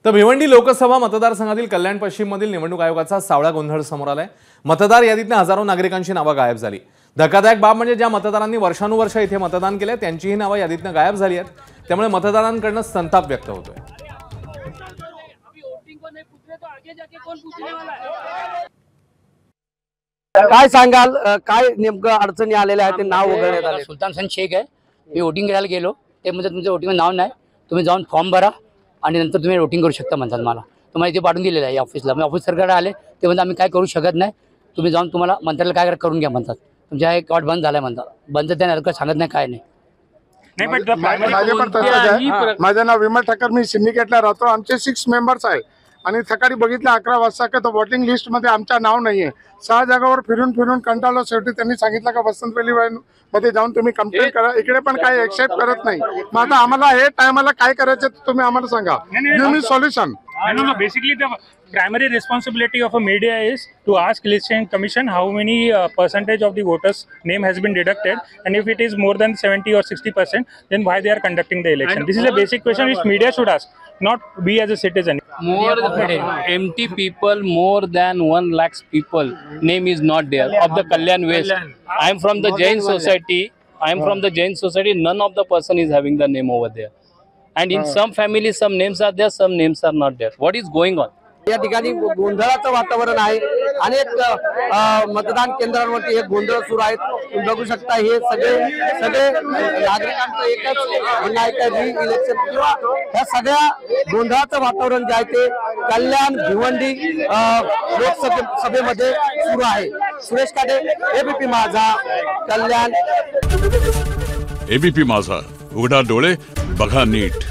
तर भिवंडी लोकसभा मतदारसंघातील कल्याण पश्चिम मधील निवडणूक आयोगाचा सावळा गोंधळ समोर आलाय। मतदार यादीतून हजारो नागरिकांची नावे गायब झाली। धक्कादायक बाब म्हणजे ज्या मतदारांनी वर्षानुवर्ष इथे मतदान केले त्यांचीही नावे यादीतून गायब झाली आहेत। त्यामुळे मतदारांकडून संताप व्यक्त होतोय। काय सांगाल, काय नेमकं अडचणी आलेल्या आहेत? ते नाव वगैरे आले। सुलतान सन शेख आहे। मी वोटिंग करायला गेलो, ते म्हणजे तुमचं वोटिंग नाव नाही, तुम्ही जाऊन फॉर्म भरा आणि नंतर तुम्ही वोटिंग करू शकता म्हणतात मला। तुम्हाला इथे पाठवून दिलेलं आहे ऑफिसला। मी ऑफिसरकडे आले, ते म्हणतात आम्ही काय करू शकत नाही, तुम्ही जाऊन तुम्हाला मंत्र्याला काय करून घ्या म्हणतात। तुमच्या एक अकाउंट बंद झालाय म्हणतात। बंद त्याने सांगत नाही, काय नाही। माझं नाव विमल ठाकर, मी सिंडिकेटला राहतो। आमचे 6 मेंबर्स आहे आणि सकाळी बघितलं 11 वाजता का तर वोटिंग लिस्ट मध्ये आमचं नाव नाहीये। 6 जागावर फिरून कंटाळलो। शेवटी त्यांनी सांगितलं का वसंत वेली मध्ये जाऊन तुम्ही कंप्लेंट करा। इकडे पण काही एक्सेप्ट करत नाही। मग आता आम्हाला हे टायमाला काय करायचं तुम्ही आम्हाला सांगा, give me solution. No, basically the primary responsibility of a media is to ask election commission how many percentage of the voters name has been deducted, and if it is more than 70 or 60%, then why they are conducting the election. This is a basic question which media should ask, not we as a citizen. More empty people, more than 1 lakh people name is not there of the Kalyan West. I am from the Jain society. None of the person is having the name over there. And in some families, some names are there, some names are not there. What is going on? या ठिकाणी गोंधळाचं वातावरण आहे। अनेक मतदान केंद्रांवरती हे गोंधळ सुरू आहेत। तुम्ही बघू शकता हे सगळे नागरिकांचं एकच म्हणणं आहे की री इलेक्शन किंवा ह्या सगळ्या गोंधळाचं वातावरण जे आहे ते कल्याण भिवंडी लोकसभेमध्ये सुरू आहे। सुरेश काटे, एबीपी माझा, कल्याण। एबीपी माझा, उघडा डोळे बघा नीट।